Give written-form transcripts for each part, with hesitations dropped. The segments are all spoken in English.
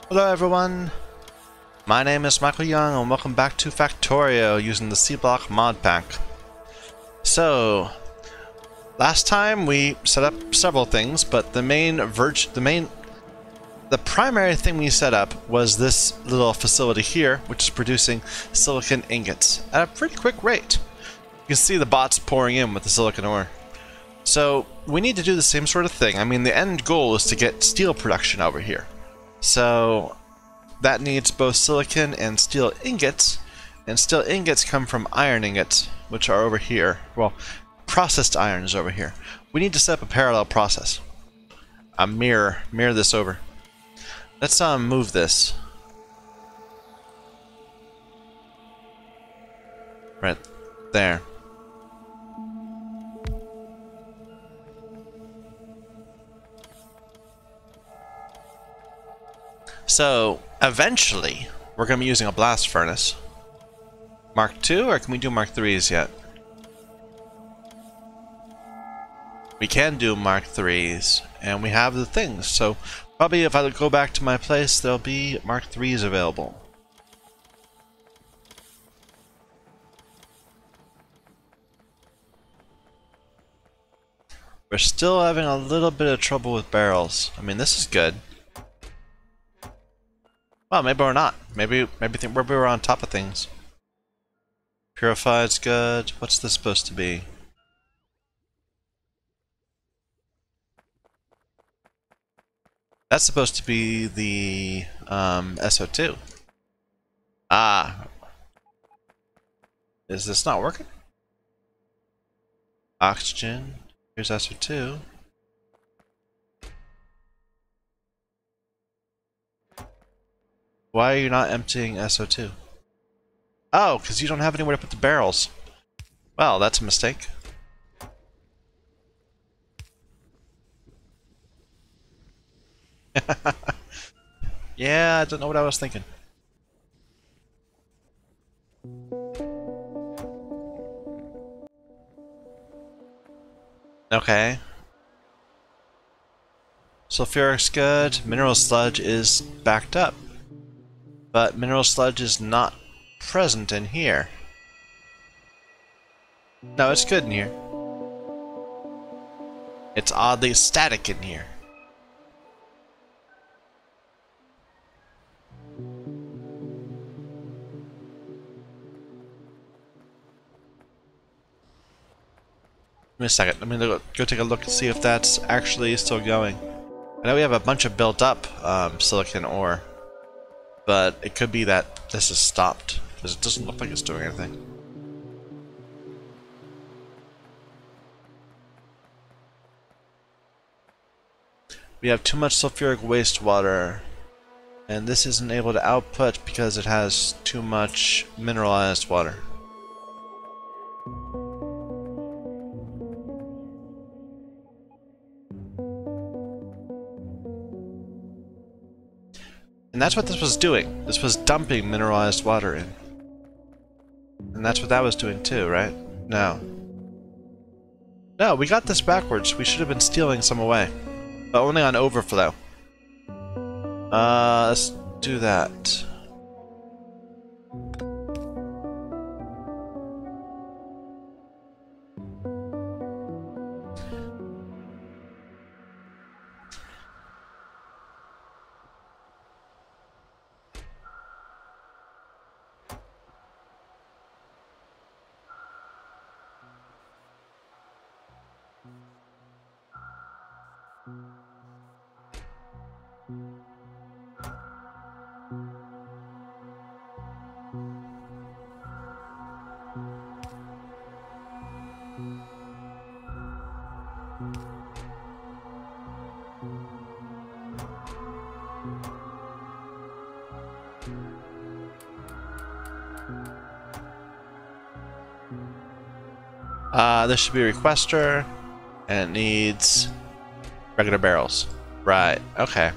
Hello everyone, my name is Michael Young and welcome back to Factorio using the Sea Block Modpack. So, last time we set up several things, but the primary thing we set up was this little facility here, which is producing silicon ingots at a pretty quick rate. You can see the bots pouring in with the silicon ore. So, we need to do the same sort of thing. I mean, the end goal is to get steel production over here. So that needs both silicon and steel ingots, and steel ingots come from iron ingots, which are over here. Well, processed iron is over here. We need to set up a parallel process. A mirror this over. Let's move this. Right there. So, eventually, we're going to be using a blast furnace. Mark II, or can we do Mark IIIs yet? We can do Mark IIIs, and we have the things. So, probably if I go back to my place, there'll be Mark IIIs available. We're still having a little bit of trouble with barrels. I mean, this is good. Well, maybe we're not. Maybe we're on top of things. Purified's good. What's this supposed to be? That's supposed to be the SO2. Ah. Is this not working? Oxygen. Here's SO2. Why are you not emptying SO2? Oh, because you don't have anywhere to put the barrels. Well, that's a mistake. Yeah, I don't know what I was thinking. Okay. Sulfuric's good. Mineral sludge is backed up. But mineral sludge is not present in here. No, it's good in here. It's oddly static in here. Give me a second. Let me go take a look and see if that's actually still going. I know we have a bunch of built up silicon ore. But it could be that this is stopped, because it doesn't look like it's doing anything. We have too much sulfuric wastewater, and this isn't able to output because it has too much mineralized water. And that's what this was doing. This was dumping mineralized water in. And that's what that was doing too, right? No. No, we got this backwards. We should have been stealing some away. But only on overflow. Let's do that. This should be a requester, and it needs regular barrels. Right, okay.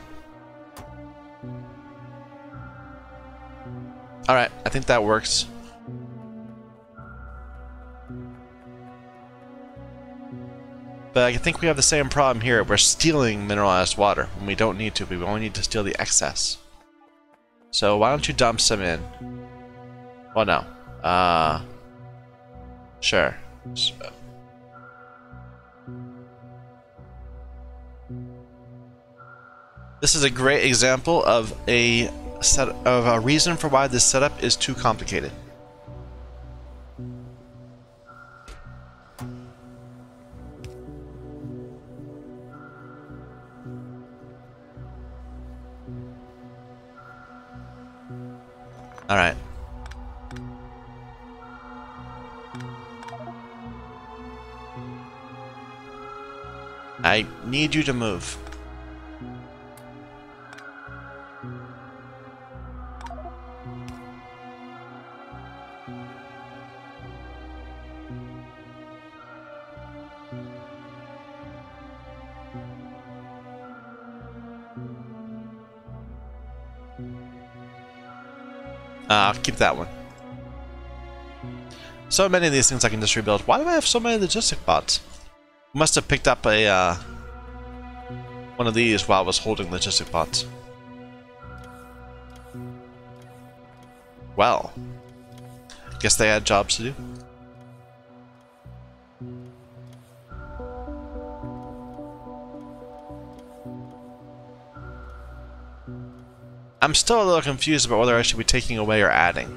Alright, I think that works. But I think we have the same problem here. We're stealing mineralized water when we don't need to. We only need to steal the excess. So why don't you dump some in? Well, no. Sure. This is a great example of a reason for why this setup is too complicated. All right. I need you to move. I'll keep that one. So many of these things I can just rebuild. Why do I have so many logistic bots? Must have picked up a one of these while I was holding logistic bots. Well, guess they had jobs to do. I'm still a little confused about whether I should be taking away or adding.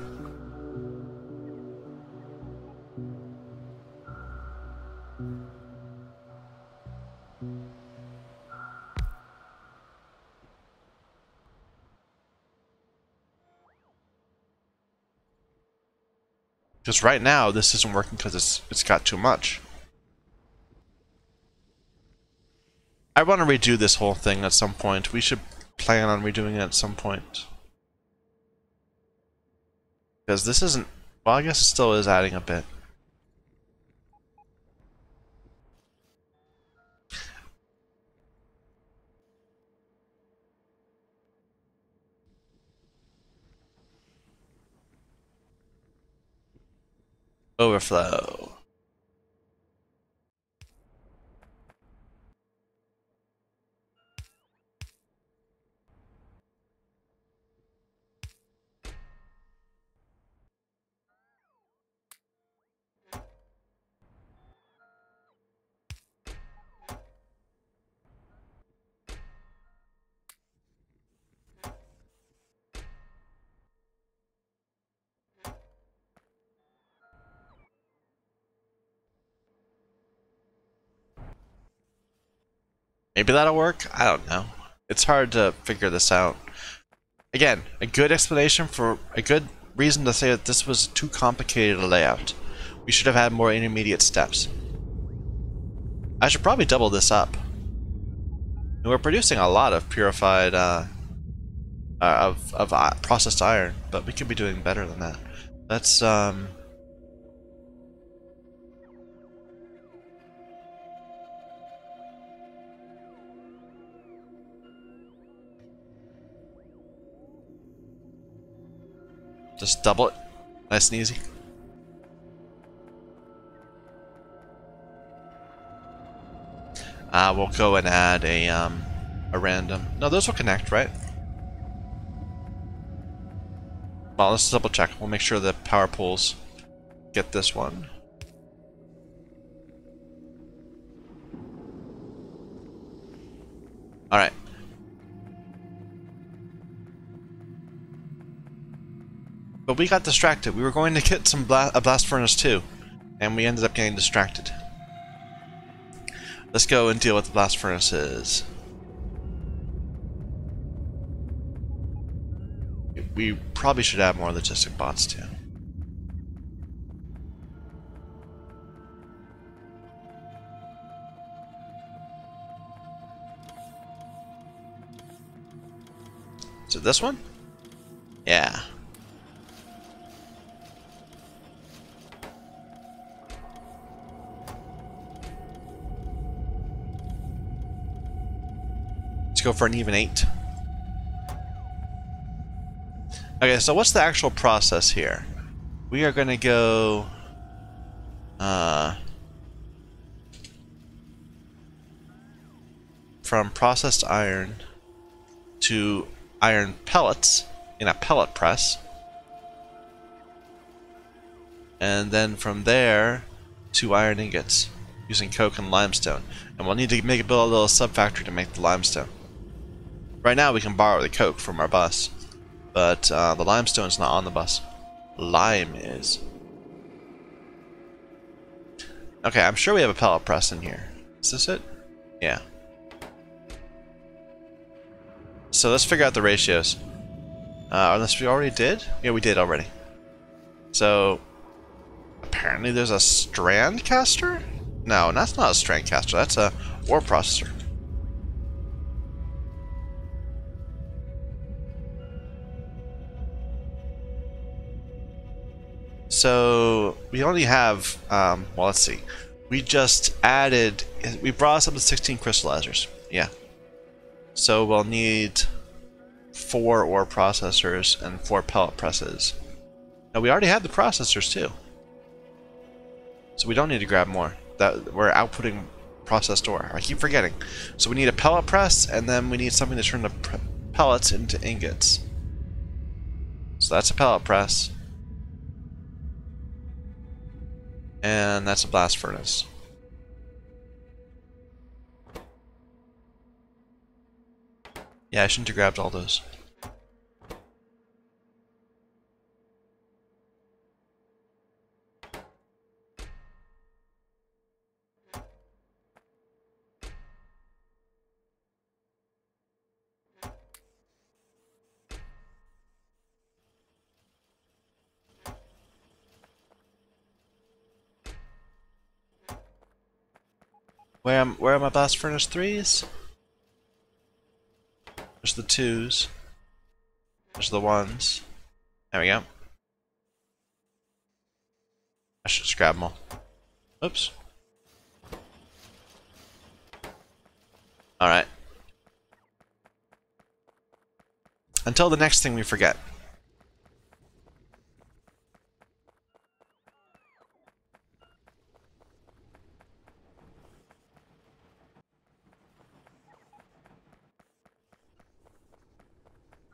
Because right now this isn't working because it's got too much. I want to redo this whole thing at some point. We should plan on redoing it at some point. Because this isn't... Well, I guess it still is adding a bit. Overflow. Maybe that'll work? I don't know. It's hard to figure this out. Again, a good explanation for a good reason to say that this was too complicated a layout. We should have had more intermediate steps. I should probably double this up. And we're producing a lot of purified, processed iron, but we could be doing better than that. Let's, just double it. Nice and easy. We'll go and add a random. No, those will connect, right? Well, let's double check. We'll make sure the power pools get this one. All right. But we got distracted. We were going to get some a blast furnace too, and we ended up getting distracted. Let's go and deal with the blast furnaces. We probably should add more logistic bots too. Is it this one? Yeah. Let's go for an even 8. Okay, so what's the actual process here? We are going to go from processed iron to iron pellets, in a pellet press. And then from there, 2 iron ingots using coke and limestone. And we'll need to build a little sub-factory to make the limestone. Right now we can borrow the coke from our bus, but the limestone is not on the bus. Lime is. Okay, I'm sure we have a pellet press in here. Is this it? Yeah. So let's figure out the ratios. Unless we already did? Yeah, we did already. So apparently there's a strand caster? No, that's not a strand caster. That's a ore processor. So we only have, well, let's see. We just added, we brought us up to 16 crystallizers. Yeah. So we'll need 4 ore processors and 4 pellet presses. Now we already have the processors too. So we don't need to grab more. That we're outputting processed ore. I keep forgetting. So we need a pellet press, and then we need something to turn the pellets into ingots. So that's a pellet press. And that's a blast furnace. Yeah, I shouldn't have grabbed all those. Where are my blast furnace 3s? There's the 2s. There's the 1s. There we go. I should just grab them all. Oops. Alright. Until the next thing we forget.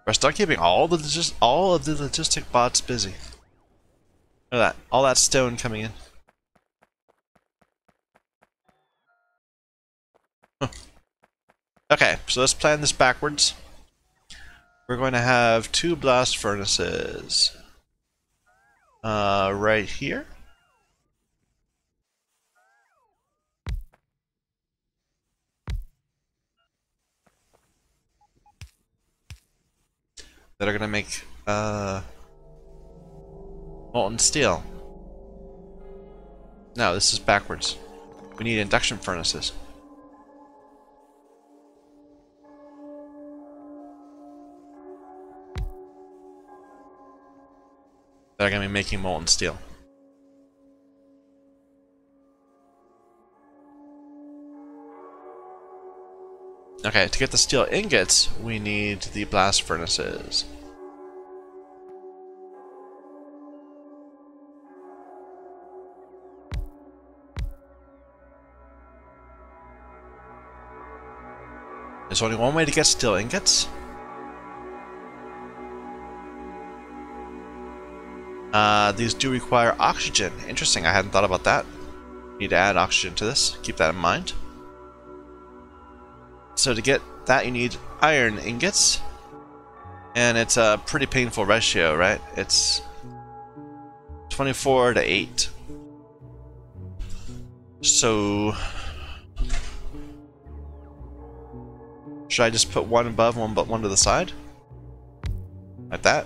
We're still keeping all of the logistic bots busy. Look at that. All that stone coming in. Huh. Okay, so let's plan this backwards. We're going to have 2 blast furnaces. Right here. That are going to make molten steel. No, this is backwards. We need induction furnaces. That are going to be making molten steel. Okay, to get the steel ingots, we need the blast furnaces. There's only one way to get steel ingots. These do require oxygen. Interesting, I hadn't thought about that. Need to add oxygen to this. Keep that in mind. So to get that, you need iron ingots. And it's a pretty painful ratio, right? It's 24 to 8. So should I just put one above, one to the side? Like that.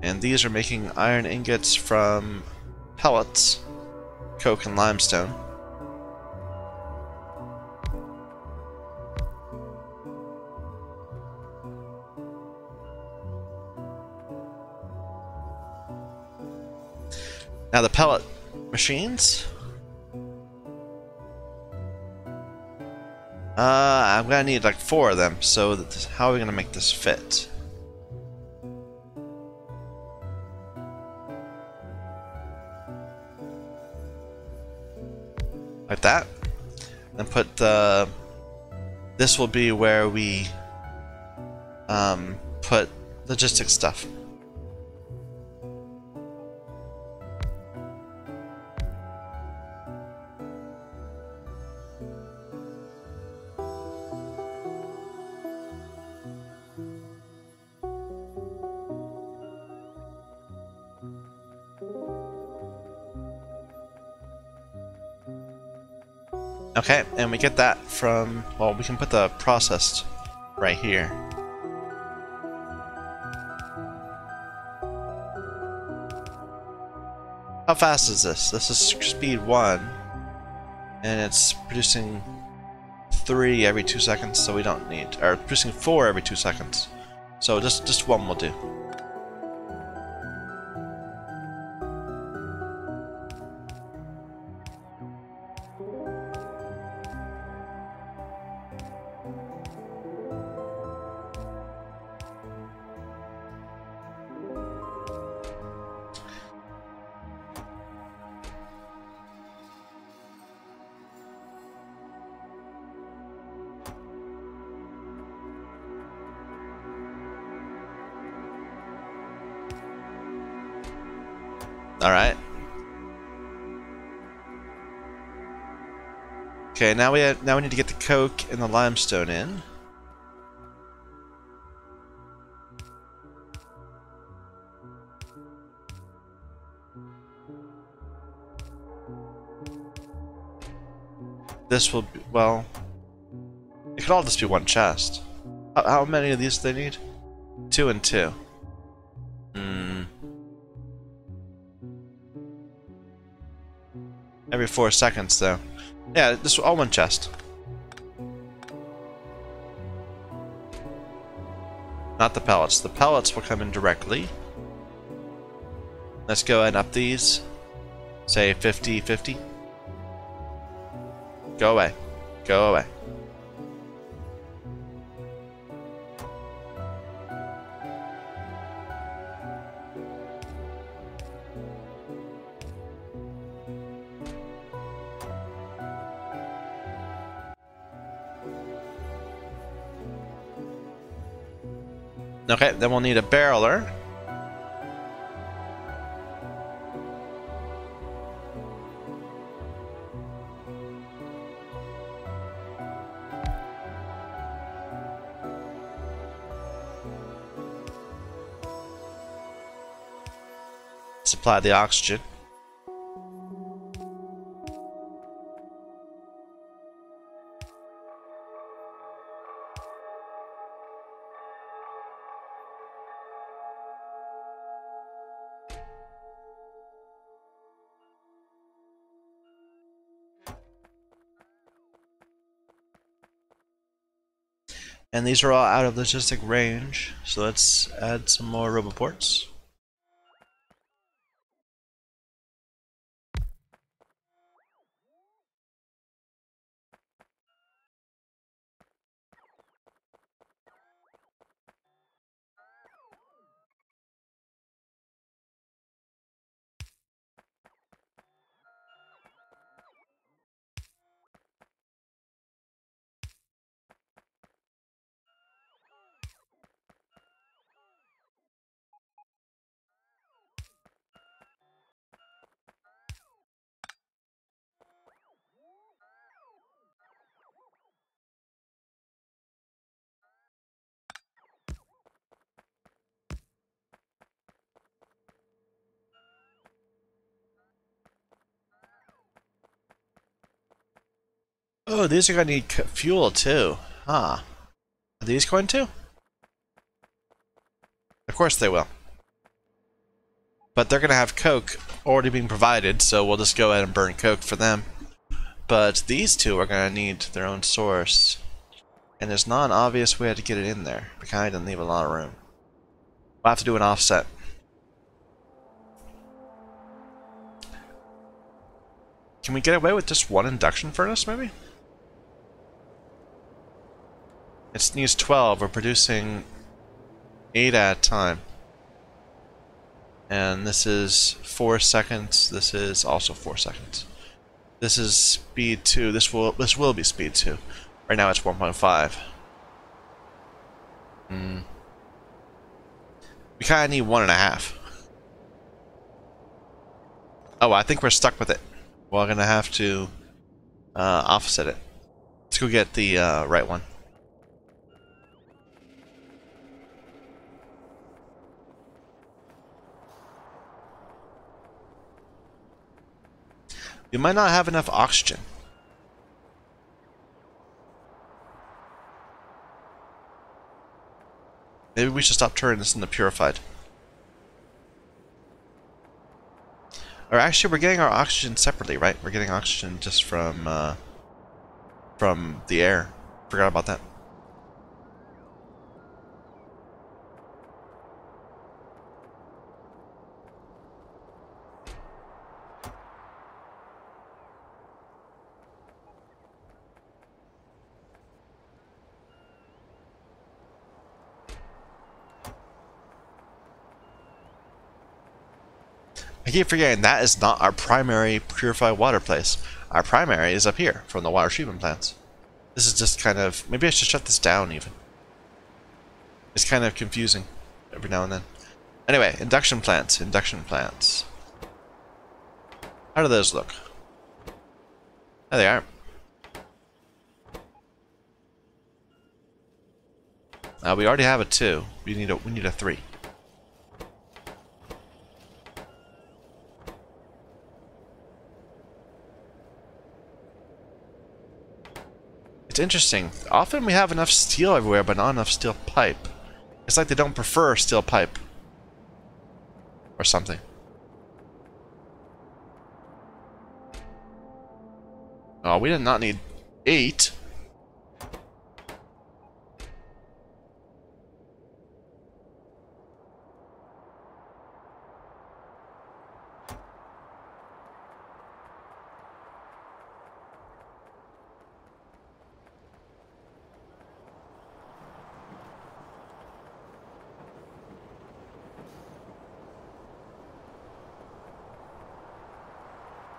And these are making iron ingots from pellets, coke, and limestone. Now the pellet machines. I'm gonna need like 4 of them. So how are we gonna make this fit? Like that. Then put the. This will be where we put logistics stuff. Okay, and we get that from, well, we can put the processed right here. How fast is this? This is speed 1, and it's producing 3 every 2 seconds, so we don't need, or producing 4 every 2 seconds. So just 1 will do. Alright. Okay, now we need to get the coke and the limestone in. This will be, well, it could all just be one chest. How many of these do they need? 2 and 2. Every 4 seconds, though. Yeah, this is all one chest. Not the pellets. The pellets will come in directly. Let's go ahead and up these. Say 50-50. Go away. Go away. Okay, then we'll need a barreler. Supply the oxygen. And these are all out of logistic range, so let's add some more roboports. Oh, these are going to need fuel too. Huh. Are these going to? Of course they will. But they're going to have coke already being provided, so we'll just go ahead and burn coke for them. But these two are going to need their own source. And there's not an obvious way to get it in there. We kind of didn't leave a lot of room. We'll have to do an offset. Can we get away with just one induction furnace, maybe? It needs 12. We're producing 8 at a time. And this is 4 seconds. This is also 4 seconds. This is speed 2. This will be speed 2. Right now it's 1.5. We kind of need 1.5. Oh, I think we're stuck with it. We're gonna have to offset it. Let's go get the right one. We might not have enough oxygen. Maybe we should stop turning this into purified. Or actually, we're getting our oxygen separately, right? We're getting oxygen just from the air. Forgot about that. I keep forgetting that is not our primary purified water place. Our primary is up here from the water treatment plants. This is just kind of... maybe I should shut this down even. It's kind of confusing every now and then. Anyway, induction plants. Induction plants. How do those look? There they are. We already have a 2. We need a 3. It's interesting. Often we have enough steel everywhere, but not enough steel pipe. It's like they don't prefer steel pipe. Or something. Oh, we did not need 8.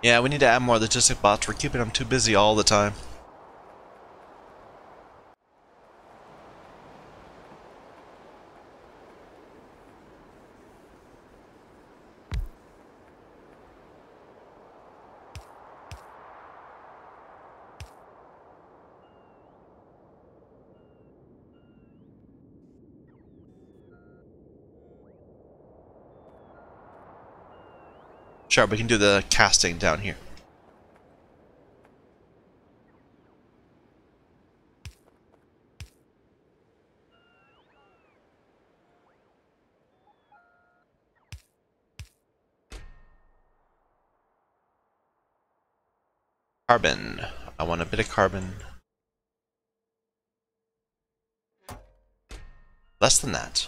Yeah, we need to add more logistic bots. We're keeping them too busy all the time. Sure, we can do the casting down here. Carbon. I want a bit of carbon. Less than that.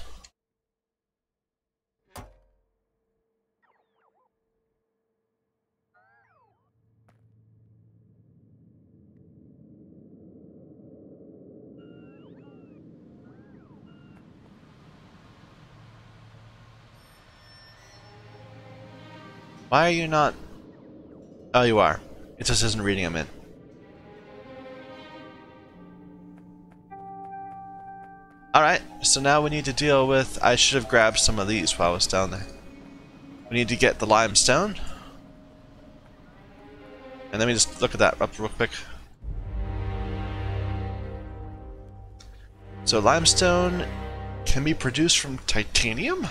Why are you not... oh, you are. It just isn't reading them in. Alright, so now we need to deal with... I should have grabbed some of these while I was down there. We need to get the limestone. And let me just look at that up real quick. So limestone can be produced from titanium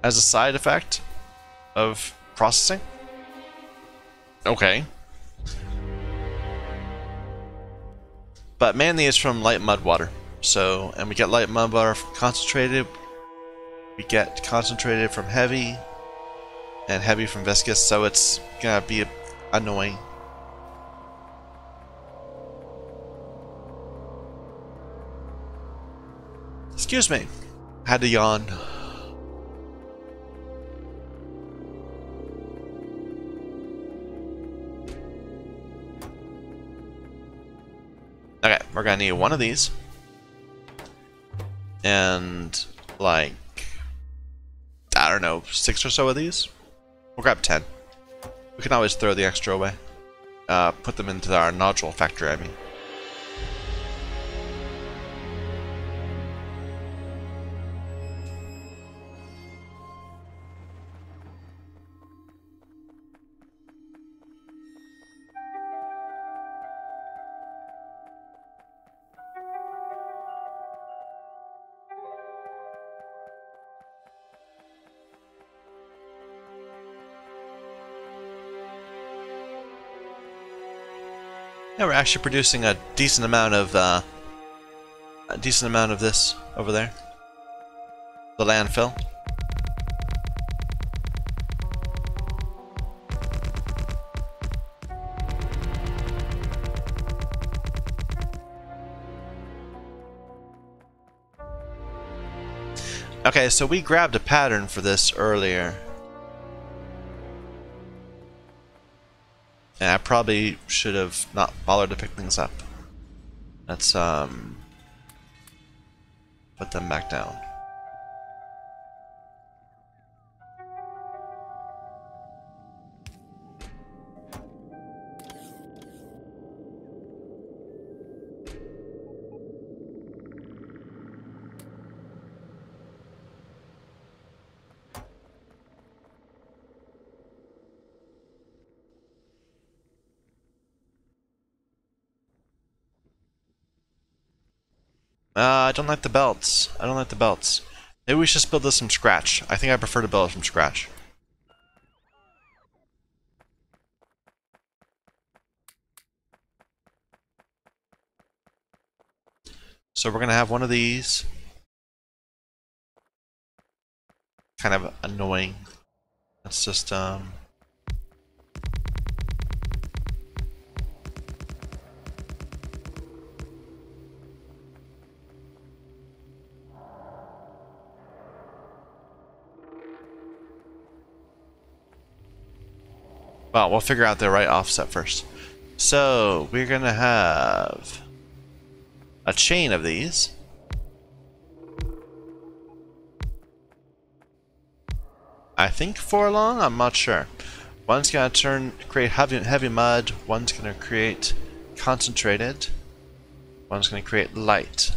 as a side effect of processing. Okay. But mainly it's from light mud water. So, and we get light mud water concentrated. We get concentrated from heavy, and heavy from viscous. So it's gonna be annoying. Excuse me. Had to yawn. Okay, we're gonna need one of these. And like, I don't know, 6 or so of these? We'll grab 10. We can always throw the extra away. Put them into our nodule factory, I mean. Yeah, we're actually producing a decent amount of this over there. The landfill. Okay, so we grabbed a pattern for this earlier. And I probably should have not bothered to pick things up. Let's put them back down. I don't like the belts. I don't like the belts. Maybe we should just build this from scratch. I think I prefer to build it from scratch. So we're gonna have one of these. Kind of annoying. Let's just well, we'll figure out the right offset first. So we're gonna have a chain of these. I think 4 long. I'm not sure. One's gonna create heavy mud. One's gonna create concentrated. One's gonna create light.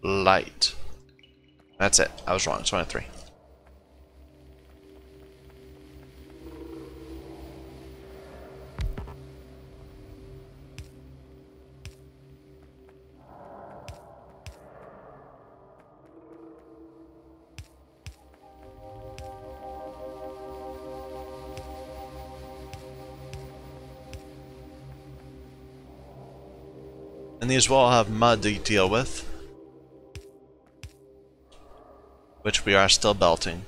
Light. That's it. I was wrong. It's only 3. And these will all have mud to deal with, which we are still belting.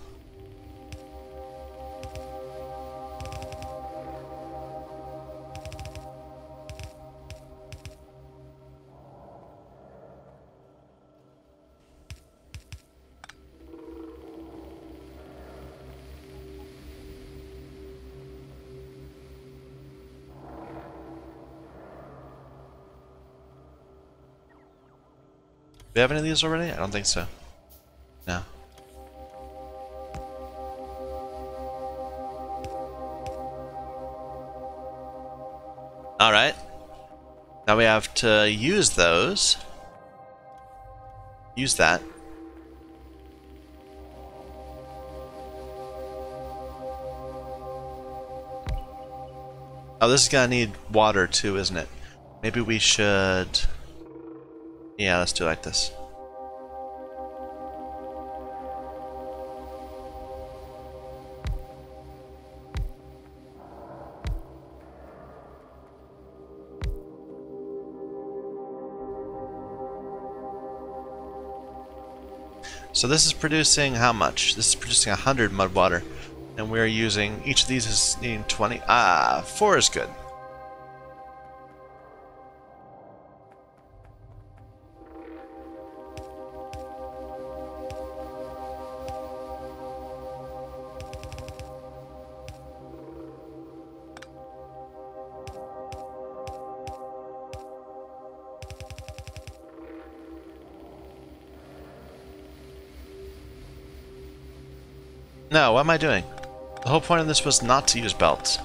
Do we have any of these already? I don't think so. No. Alright. Now we have to use those. Use that. Oh, this is gonna need water too, isn't it? Maybe we should... Yeah, let's do it like this. So this is producing how much? This is producing 100 mud water. And we're using, each of these is needing 20. 4 is good. No, what am I doing? The whole point of this was not to use belts.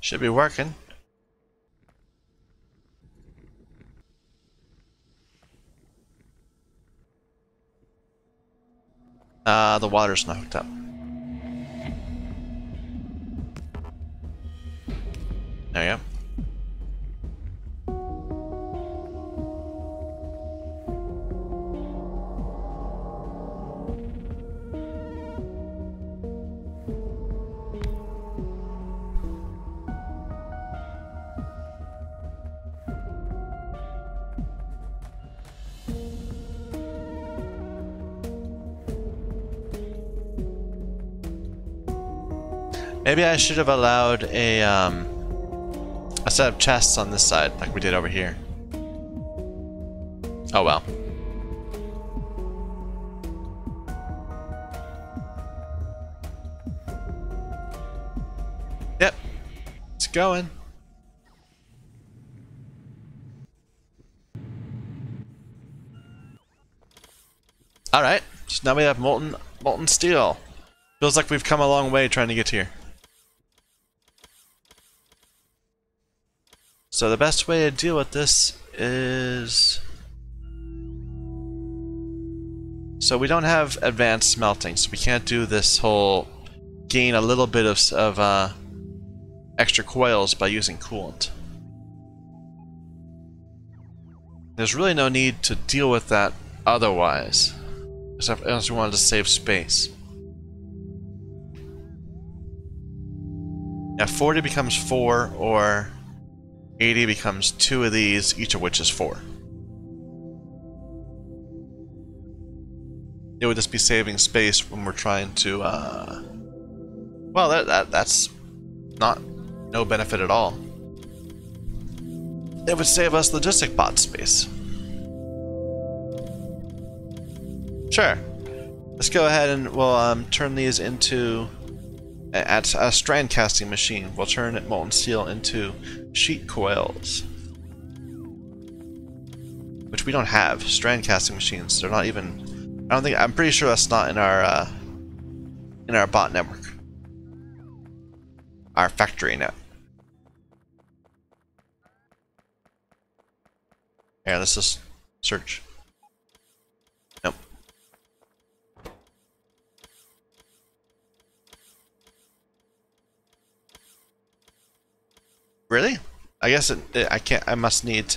Should be working. The water's not hooked up. There you go. Maybe I should have allowed a set of chests on this side, like we did over here. Oh well. Yep, it's going. All right, so now we have molten steel. Feels like we've come a long way trying to get here. So the best way to deal with this is... So we don't have advanced smelting, so we can't do this whole gain a little bit of extra coils by using coolant. There's really no need to deal with that otherwise, unless we wanted to save space. Yeah, 40 becomes 4, or 80 becomes 2 of these, each of which is 4. It would just be saving space when we're trying to, well, that's not no benefit at all. It would save us logistic bot space. Sure. Let's go ahead and we'll turn these into... At a strand casting machine, we'll turn molten steel into sheet coils, which we don't have. Strand casting machines, they're not even. I don't think. I'm pretty sure that's not in our bot network, our factory net. Yeah, let's just search. Nope. Really? I guess I can't. I must need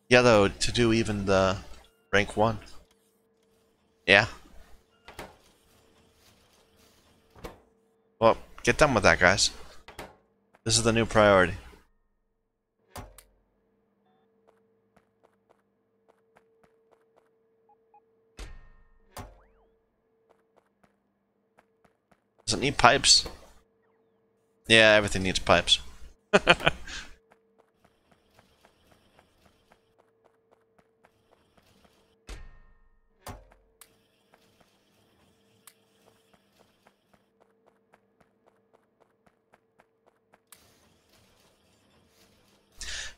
yellow to do even the rank 1. Yeah. Well, get done with that, guys. This is the new priority. Does it need pipes? Yeah, everything needs pipes.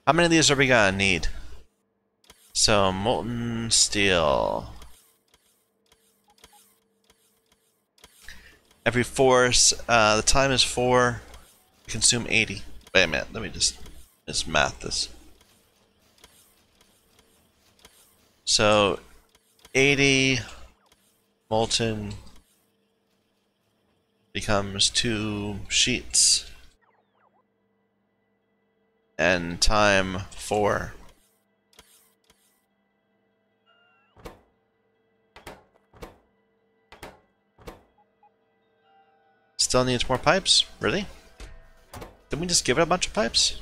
How many of these are we gonna need? So, molten steel. Every 4, the time is 4. Consume 80. Wait a minute, let me just math this. So 80 molten becomes 2 sheets, and time 4. Still needs more pipes? Really? Didn't we just give it a bunch of pipes?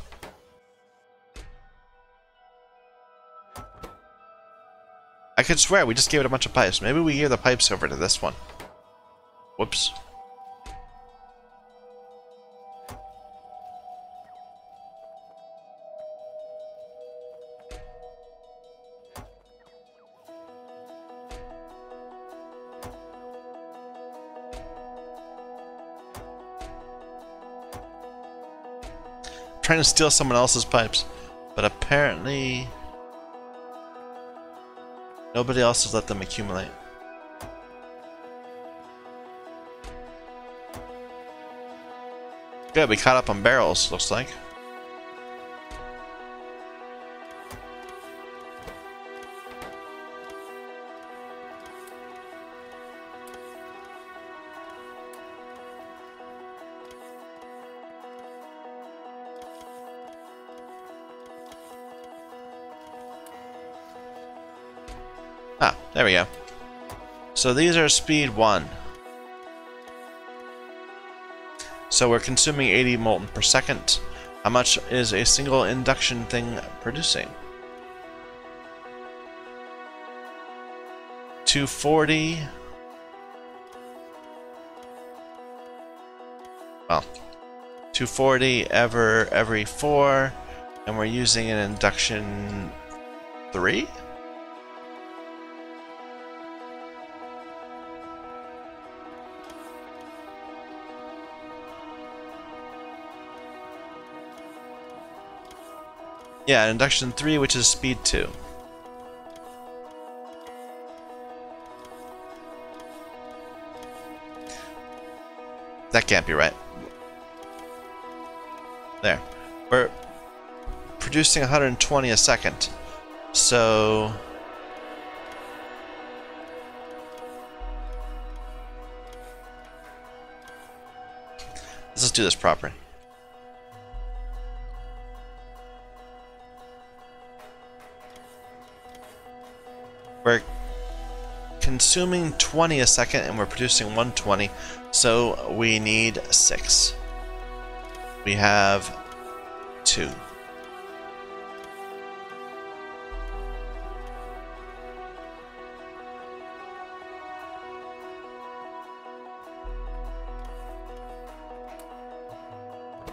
I could swear we just gave it a bunch of pipes. Maybe we gave the pipes over to this one. Whoops. Trying to steal someone else's pipes, but apparently nobody else has let them accumulate. Good, we caught up on barrels, looks like. Ah, there we go. So these are speed 1. So we're consuming 80 molten per second. How much is a single induction thing producing? 240. Well, 240 every 4, and we're using an induction 3? Yeah, induction 3, which is speed 2. That can't be right. There. We're producing 120 a second. So... let's just do this properly. We're consuming 20 a second and we're producing 120, so we need 6. We have 2.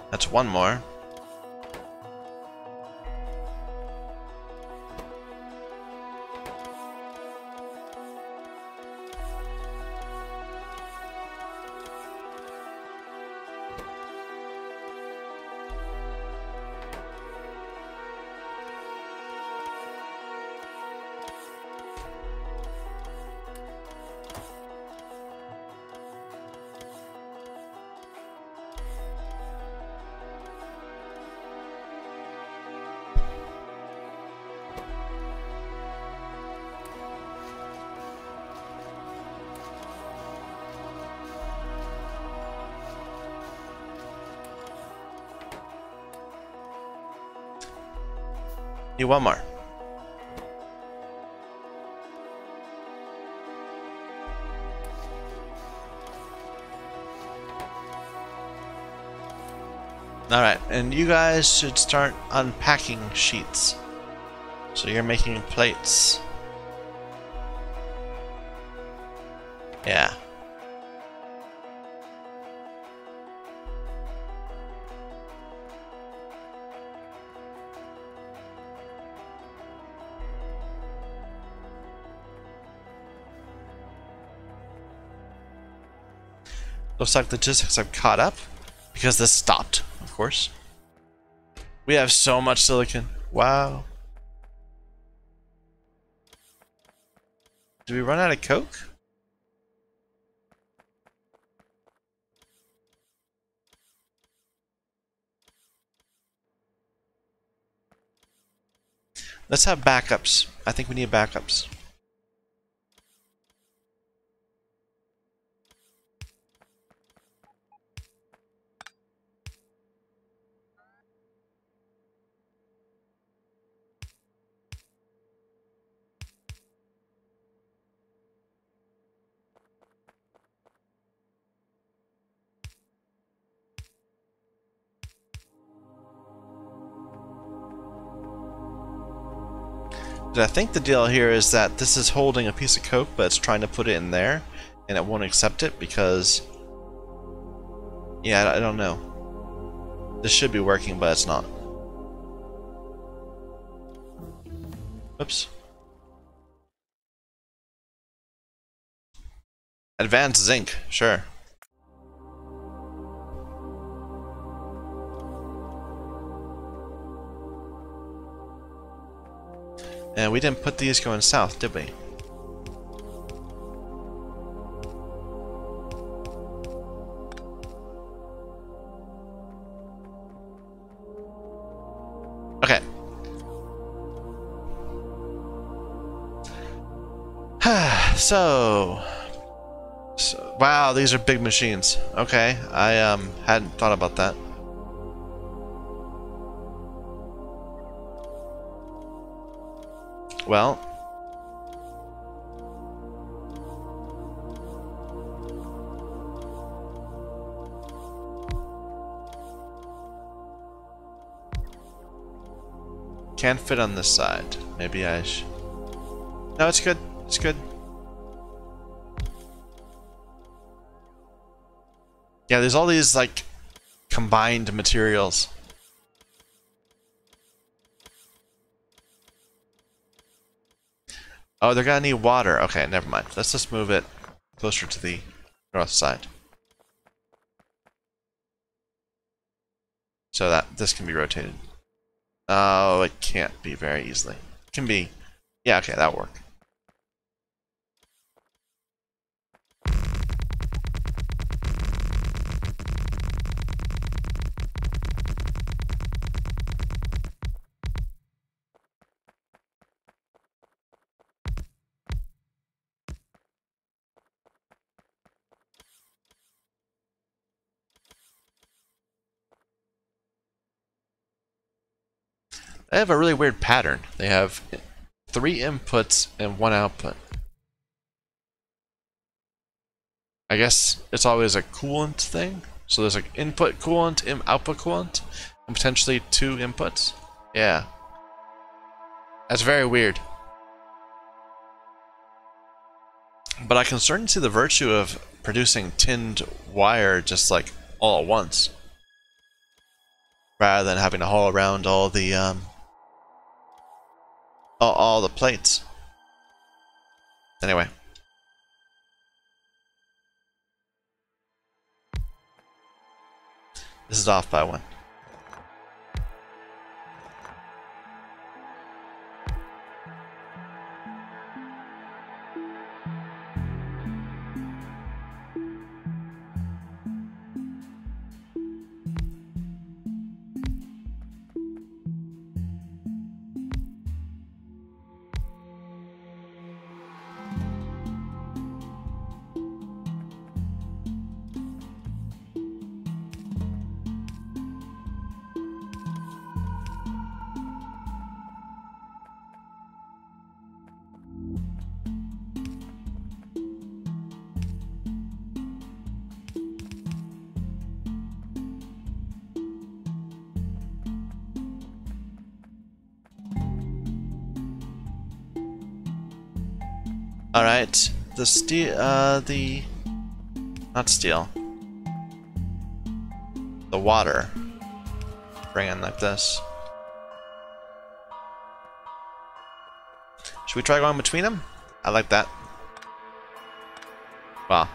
That's 1 more. Need 1 more. Alright, and you guys should start unpacking sheets. So you're making plates. Yeah. Looks like logistics have caught up because this stopped, of course. We have so much silicon. Wow. Did we run out of coke? Let's have backups. I think we need backups. I think the deal here is that this is holding a piece of coke, but it's trying to put it in there, and it won't accept it because... yeah, I don't know. This should be working, but it's not. Oops. Advanced zinc, sure. And we didn't put these going south, did we? So, wow, these are big machines. Okay, I hadn't thought about that. Well, can't fit on this side. Maybe I should. No, it's good. It's good. Yeah, there's all these like combined materials. Oh, they're gonna need water. Okay, never mind. Let's just move it closer to the north side, so that this can be rotated. Oh, it can't be very easily. It can be. Yeah, okay, that'll work. They have a really weird pattern. They have 3 inputs and 1 output. I guess it's always a coolant thing. So there's like input coolant, output coolant, and potentially 2 inputs. Yeah. That's very weird. But I can certainly see the virtue of producing tinned wire just like all at once, rather than having to haul around all the all the plates. Anyway. This is off by 1. Alright, the steel, not steel, the water, bring in like this. Should we try going between them? I like that. Wow.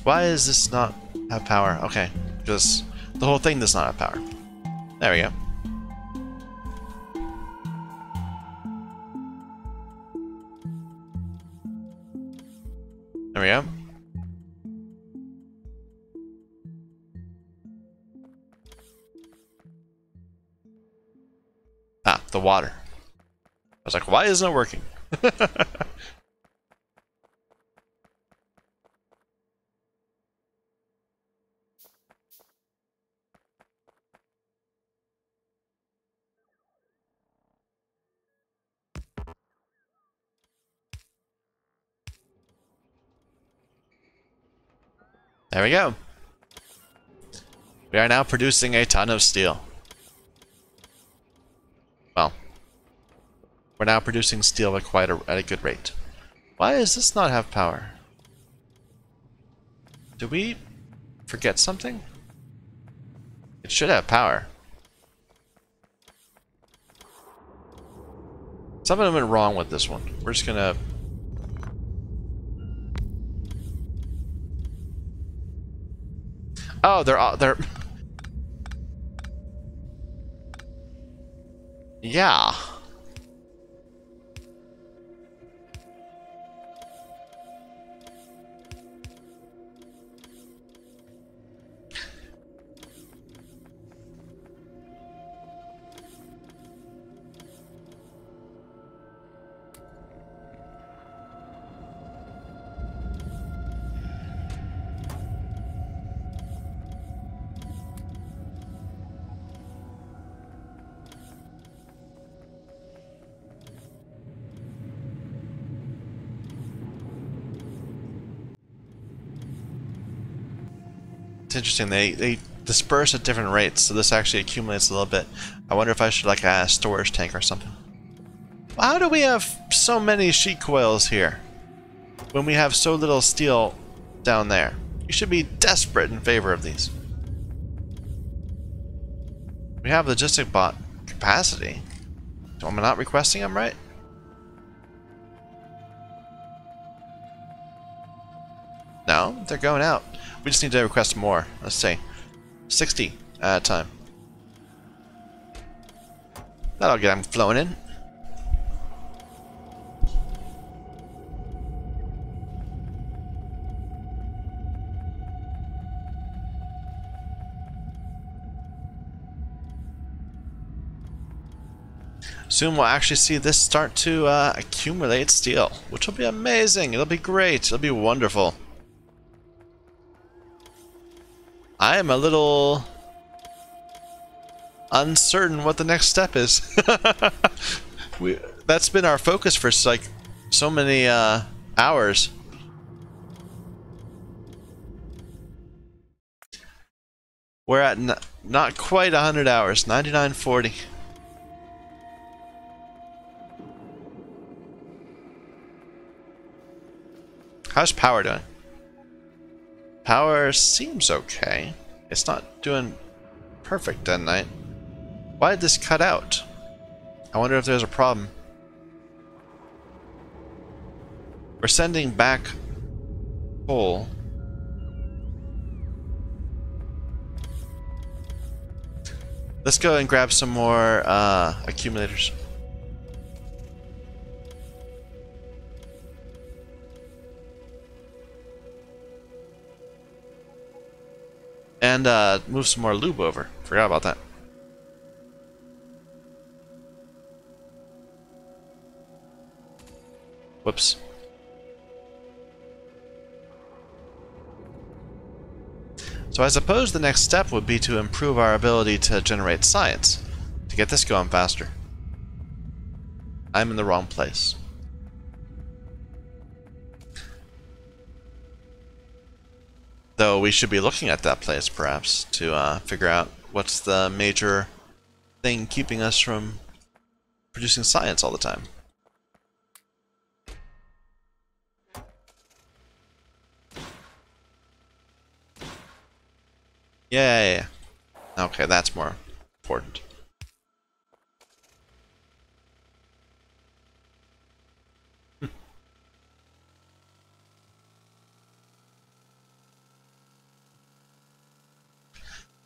Why does this not have power? Okay, because the whole thing does not have power. There we go. There we go. Ah, the water. I was like, why isn't it working? There we go. We are now producing a ton of steel. Well, we're now producing steel at at a good rate. Why does this not have power? Did we forget something? It should have power. Something went wrong with this one. We're just gonna... Oh, they're... Yeah. It's interesting, they disperse at different rates, so this actually accumulates a little bit. I wonder if I should like add a storage tank or something. How do we have so many sheet coils here when we have so little steel down there? You should be desperate in favor of these. We have logistic bot capacity. So am I not requesting them right? No, they're going out. We just need to request more. Let's say 60 at a time. That'll get them flowing in. Soon we'll actually see this start to accumulate steel, which will be amazing. It'll be great. It'll be wonderful. I am a little uncertain what the next step is. That's been our focus for like so many hours. We're at not quite 100 hours, 99.40. How's power doing? Power seems okay. It's not doing perfect that night. Why did this cut out? I wonder if there's a problem. We're sending back coal. Let's go and grab some more accumulators. And move some more lube over. Forgot about that. Whoops. So I suppose the next step would be to improve our ability to generate science, to get this going faster. I'm in the wrong place. Though we should be looking at that place, perhaps, to figure out what's the major thing keeping us from producing science all the time. Yeah. Okay, that's more important.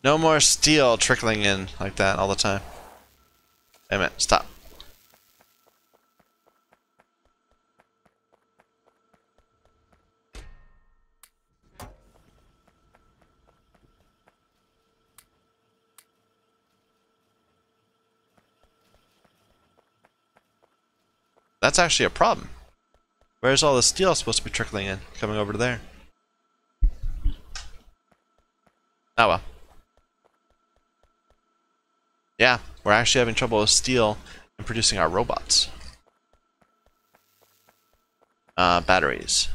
No more steel trickling in like that all the time. Wait a minute, stop. That's actually a problem. Where's all the steel supposed to be trickling in? Coming over to there. Oh well. Yeah, we're actually having trouble with steel and producing our robots. Batteries.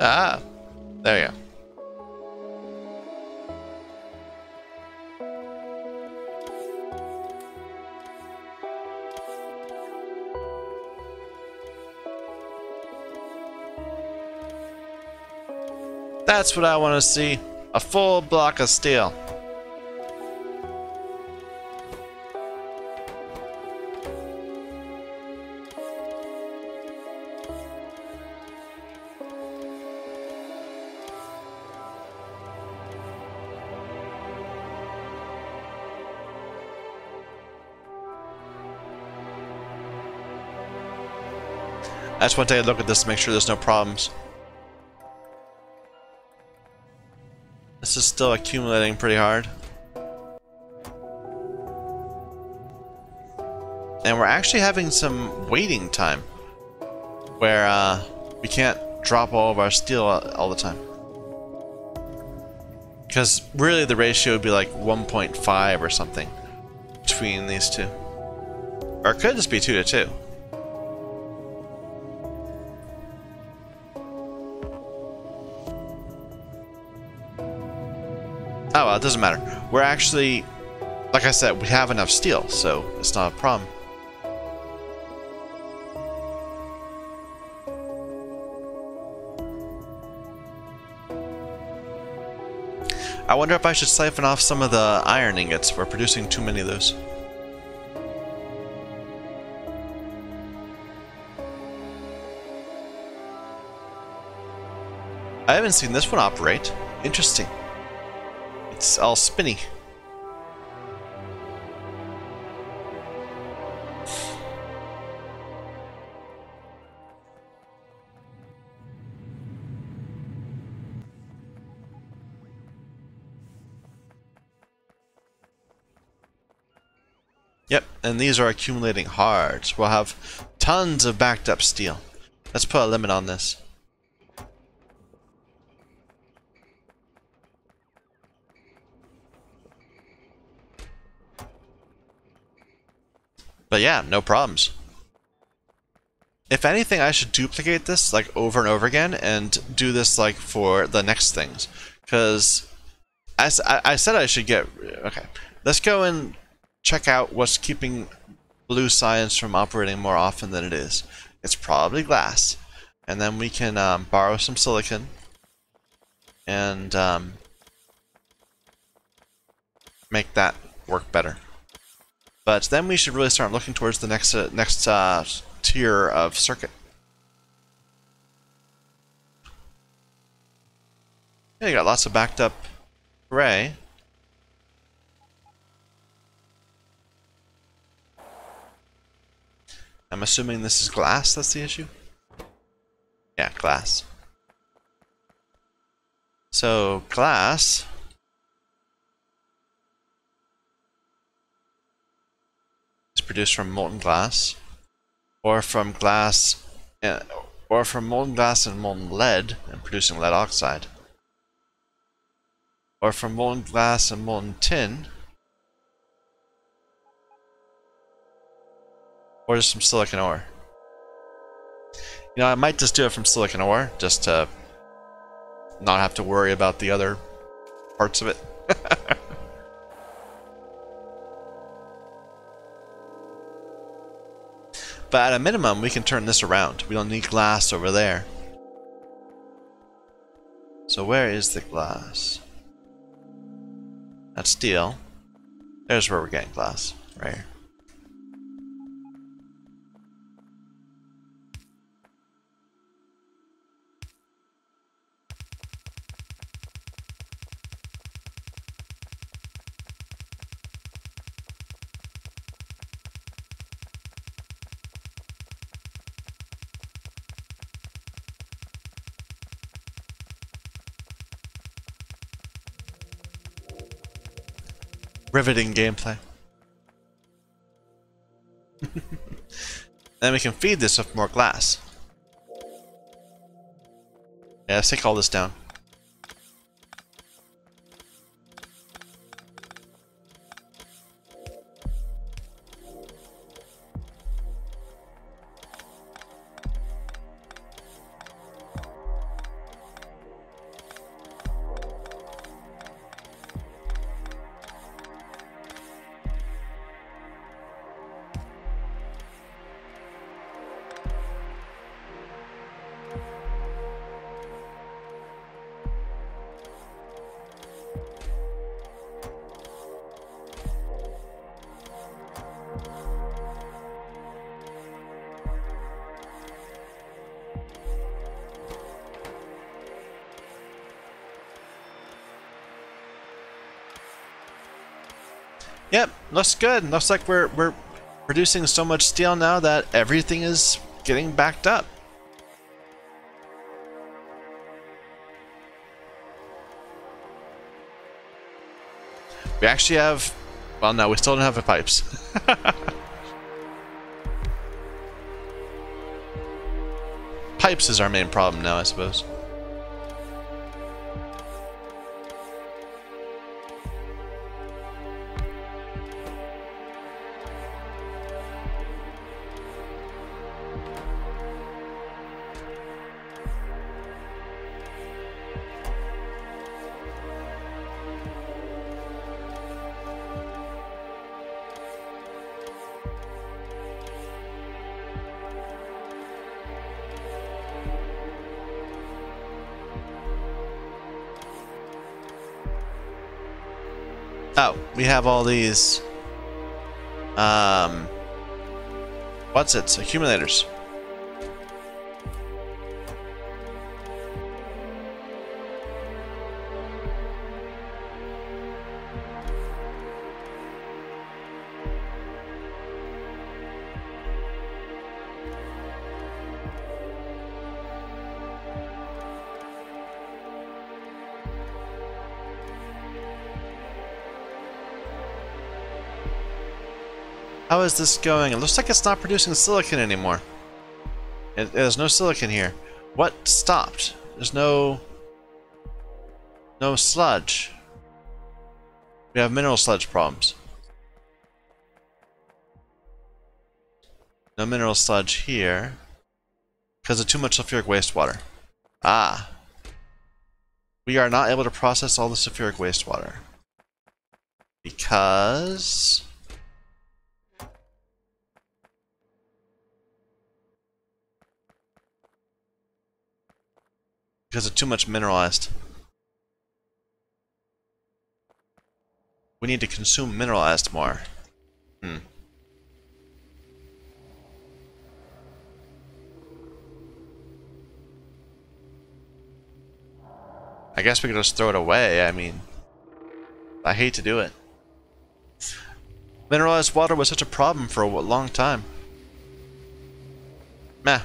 Ah, there you go. That's what I want to see. A full block of steel. I just want to take a look at this to make sure there's no problems. This is still accumulating pretty hard. And we're actually having some waiting time where we can't drop all of our steel all the time. Because really the ratio would be like 1.5 or something between these two. Or it could just be 2 to 2. Oh well, it doesn't matter. We're actually, like I said, we have enough steel, so it's not a problem. I wonder if I should siphon off some of the iron ingots. We're producing too many of those. I haven't seen this one operate. Interesting. It's all spinny. Yep, and these are accumulating hard. So we'll have tons of backed up steel. Let's put a limit on this. But yeah, no problems. If anything, I should duplicate this like over and over again and do this like for the next things. Because I said I should get... Okay, let's go and check out what's keeping blue science from operating more often than it is. It's probably glass. And then we can borrow some silicon and make that work better. But then we should really start looking towards the next tier of circuit. Yeah, you got lots of backed up gray. I'm assuming this is glass, that's the issue? Yeah, glass. So, glass is produced from molten glass, or from glass, or from molten glass and molten lead, and producing lead oxide, or from molten glass and molten tin, or just from silicon ore. You know, I might just do it from silicon ore, just to not have to worry about the other parts of it. But at a minimum, we can turn this around. We don't need glass over there. So where is the glass? That's steel. There's where we're getting glass, right here. Riveting gameplay. Then we can feed this with more glass. Yeah, let's take all this down. Yep, looks good. Looks like we're producing so much steel now that everything is getting backed up. We actually have... Well, no, we still don't have the pipes. Pipes is our main problem now, I suppose. Oh, we have all these, what's it? Accumulators. How is this going? It looks like it's not producing silicon anymore. There's no silicon here. What stopped? There's no sludge. We have mineral sludge problems. No mineral sludge here because of too much sulfuric wastewater. Ah. We are not able to process all the sulfuric wastewater because of too much mineralized. We need to consume mineralized more. I guess we could just throw it away. I mean, I hate to do it. Mineralized water was such a problem for a long time. Meh.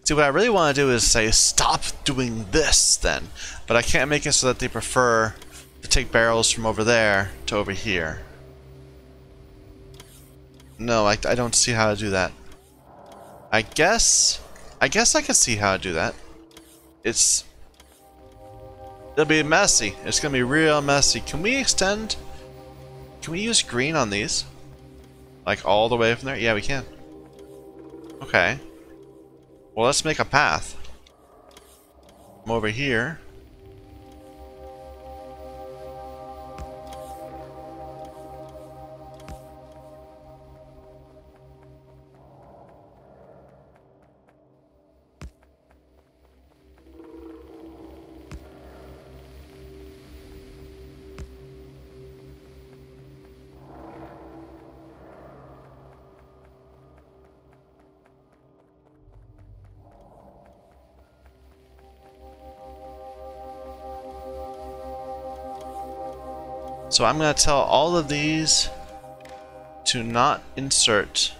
See, what I really want to do is say, stop doing this then. But I can't make it so that they prefer to take barrels from over there to over here. No, I don't see how to do that. I guess I can see how to do that. It'll be messy. It's gonna be real messy. Can we extend? Can we use green on these? Like all the way from there? Yeah, we can. Okay. Well, let's make a path from over here. So I'm going to tell all of these to not insert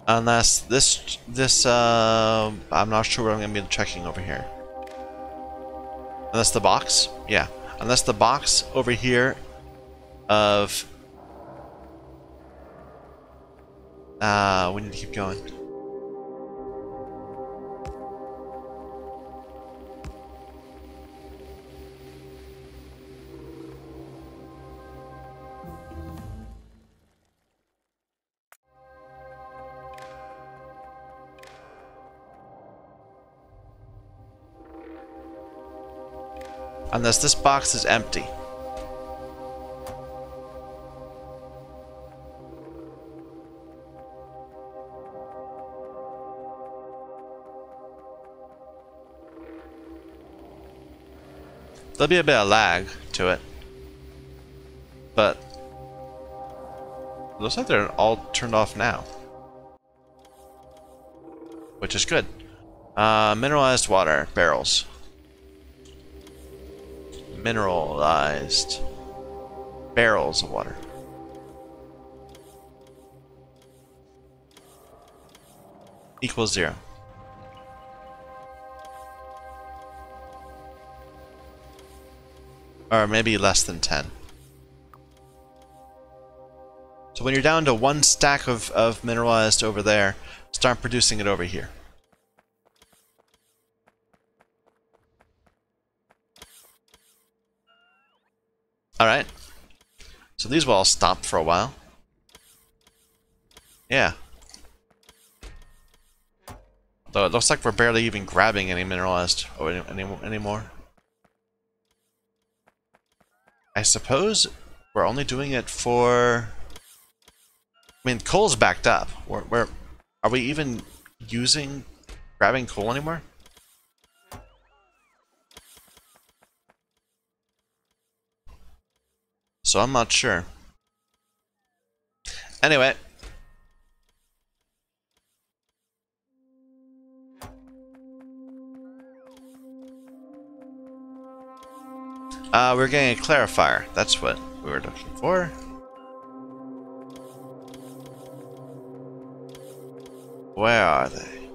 unless I'm not sure what I'm going to be checking over here. Unless the box, yeah, unless the box over here of we need to keep going. Unless this box is empty. There'll be a bit of lag to it, but it looks like they're all turned off now, which is good. Mineralized water barrels. Mineralized barrels of water. Equals 0. Or maybe less than 10. So when you're down to 1 stack of mineralized over there, start producing it over here. Alright. So these will all stop for a while. Yeah. Though it looks like we're barely even grabbing any mineralized anymore. I suppose we're only doing it for... I mean, coal's backed up. Are we even grabbing coal anymore? So I'm not sure. Anyway. We're getting a clarifier. That's what we were looking for. Where are they?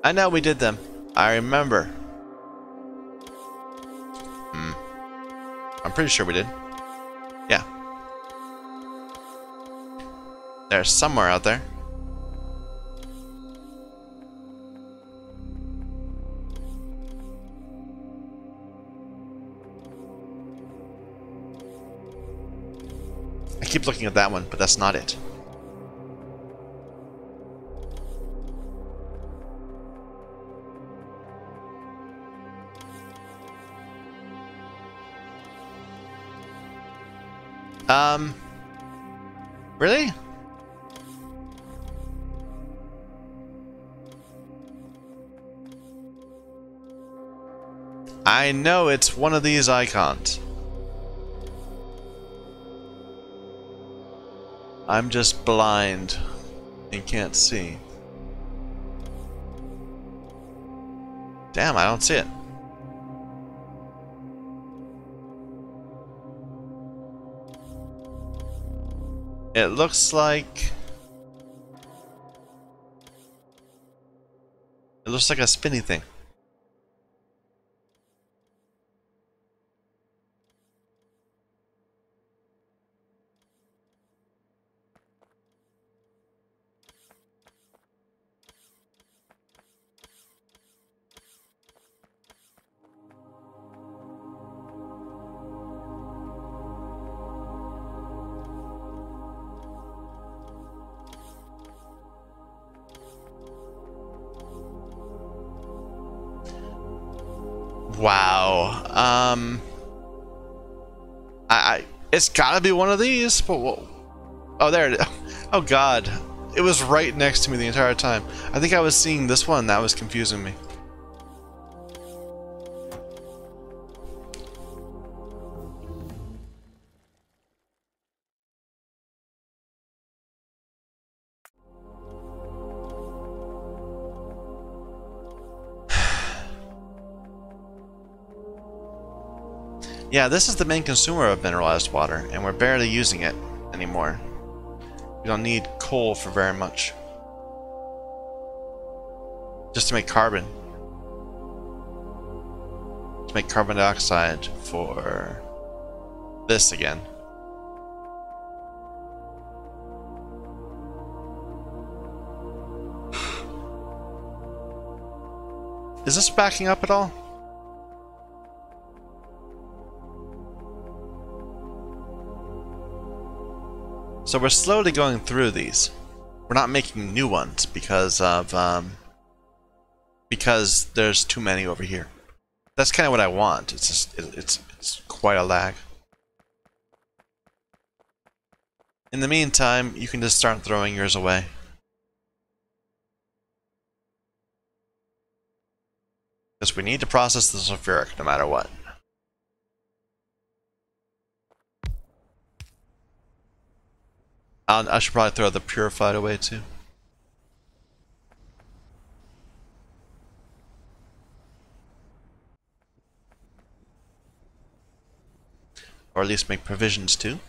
I know we did them. I remember. I'm pretty sure we did. Yeah. They're somewhere out there. I keep looking at that one, but that's not it. Really? I know it's one of these icons. I'm just blind and can't see. Damn, I don't see it. It looks like... It looks like a spinny thing. Wow. It's gotta be one of these. But oh, there it is. Oh God, it was right next to me the entire time. I think I was seeing this one. That was confusing me. Yeah, this is the main consumer of mineralized water, and we're barely using it anymore. We don't need coal for very much. Just to make carbon. To make carbon dioxide for this again. Is this backing up at all? So we're slowly going through these. We're not making new ones because of because there's too many over here. That's kind of what I want. It's just it's quite a lag. In the meantime, you can just start throwing yours away. Because we need to process the sulfuric no matter what. I should probably throw the purified away too. Or at least make provisions to.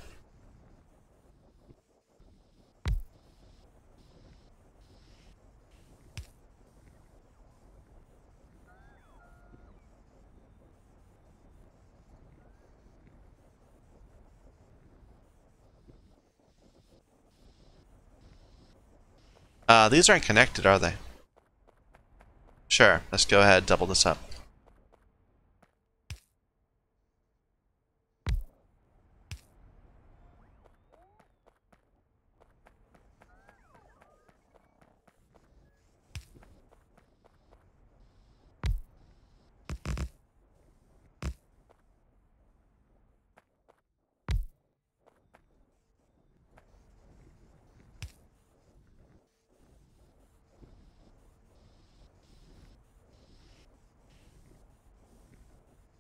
These aren't connected, are they? Sure, let's go ahead and double this up.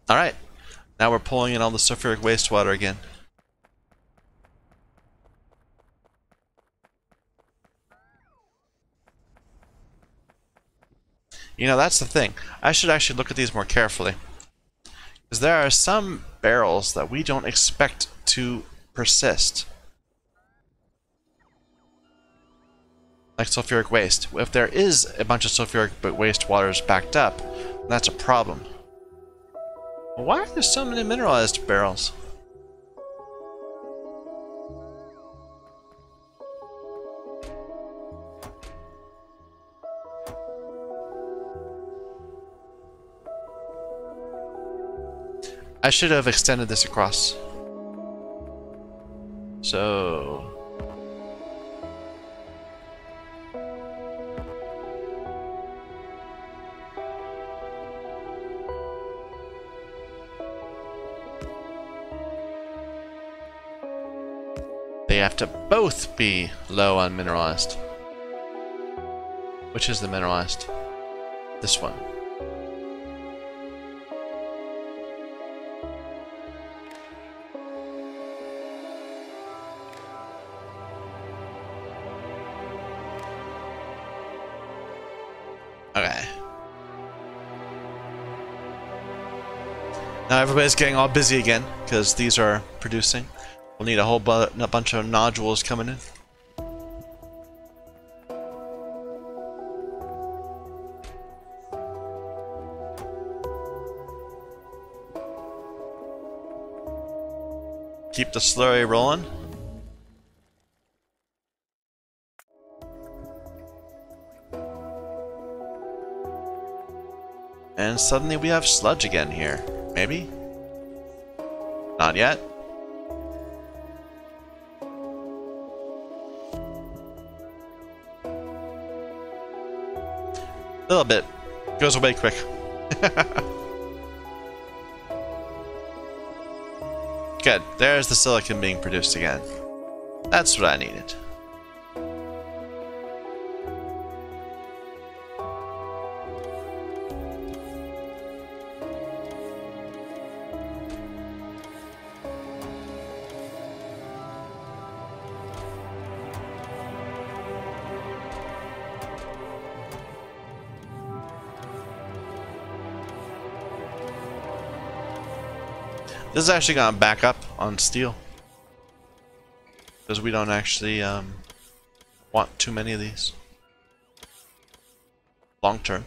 Alright, now we're pulling in all the sulfuric wastewater again. You know, that's the thing. I should actually look at these more carefully. Because there are some barrels that we don't expect to persist. Like sulfuric waste. If there is a bunch of sulfuric wastewaters backed up, that's a problem. Why are there so many mineralized barrels? I should have extended this across. So... they have to both be low on mineralized. Which is the mineralized? This one. Okay. Now everybody's getting all busy again because these are producing. We'll need a whole bunch of nodules coming in. Keep the slurry rolling. And suddenly we have sludge again here. Maybe? Not yet. A little bit. Goes away quick. Good. There's the silicon being produced again. That's what I needed. This is actually gonna back up on steel because we don't actually want too many of these long term.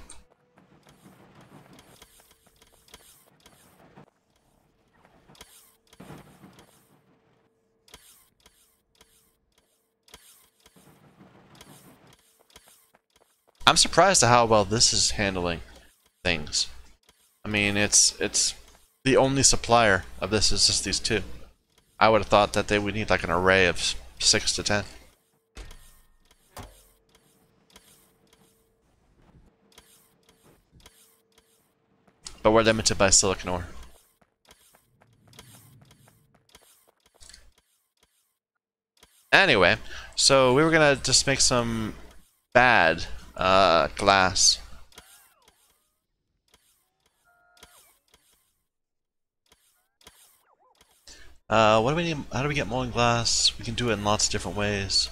I'm surprised at how well this is handling things. I mean, it's the only supplier of this is just these two. I would have thought that they would need like an array of 6 to 10. But we're limited by silicon ore. Anyway, so we were gonna just make some bad glass. What do we need? How do we get molten glass? We can do it in lots of different ways.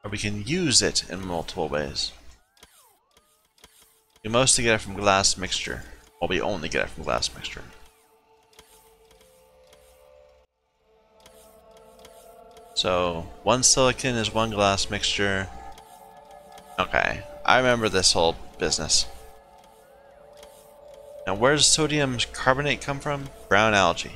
Or we can use it in multiple ways. We mostly get it from glass mixture. Well, we only get it from glass mixture. So, 1 silicon is 1 glass mixture. Okay, I remember this whole business. Now, where does sodium carbonate come from? Brown algae.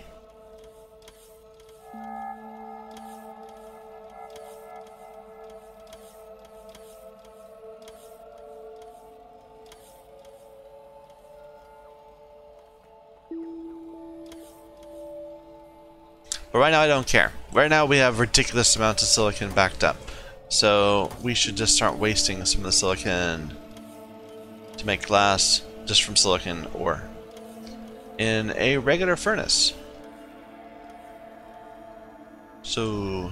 But right now I don't care. Right now we have ridiculous amounts of silicon backed up. So we should just start wasting some of the silicon to make glass just from silicon ore in a regular furnace. So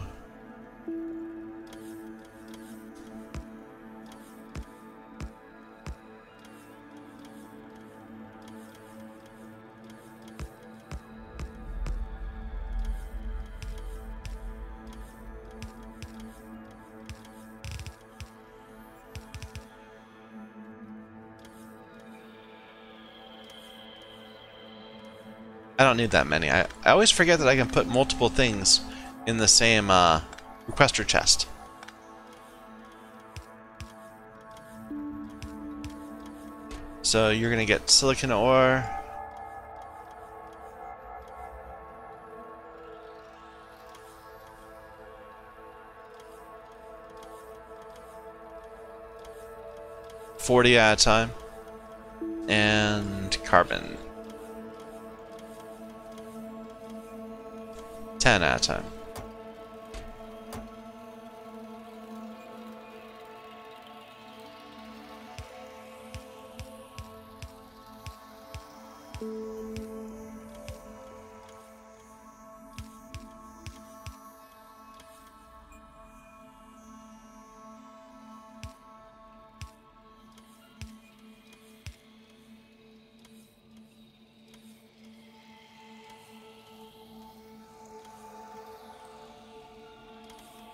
I don't need that many. I always forget that I can put multiple things in the same requester chest. So you're gonna get silicon ore. $40 at a time. And carbon. 10 at a time.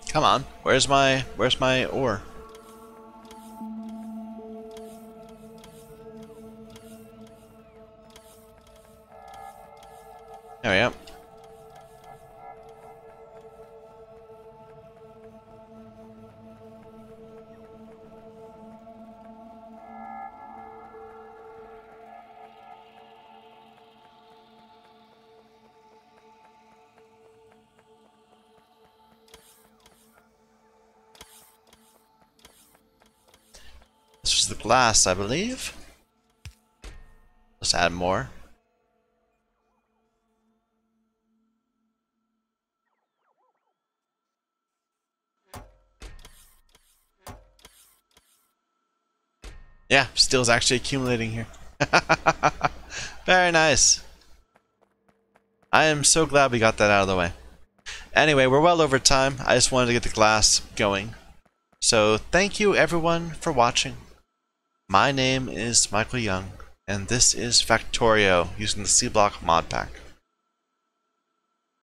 Come on, where's my ore? There we go. This was the glass, I believe. Let's add more. Yeah, steel's actually accumulating here. Very nice. I am so glad we got that out of the way. Anyway, we're well over time. I just wanted to get the glass going. So thank you everyone for watching. My name is Michael Young, and this is Factorio using the Sea Block Modpack.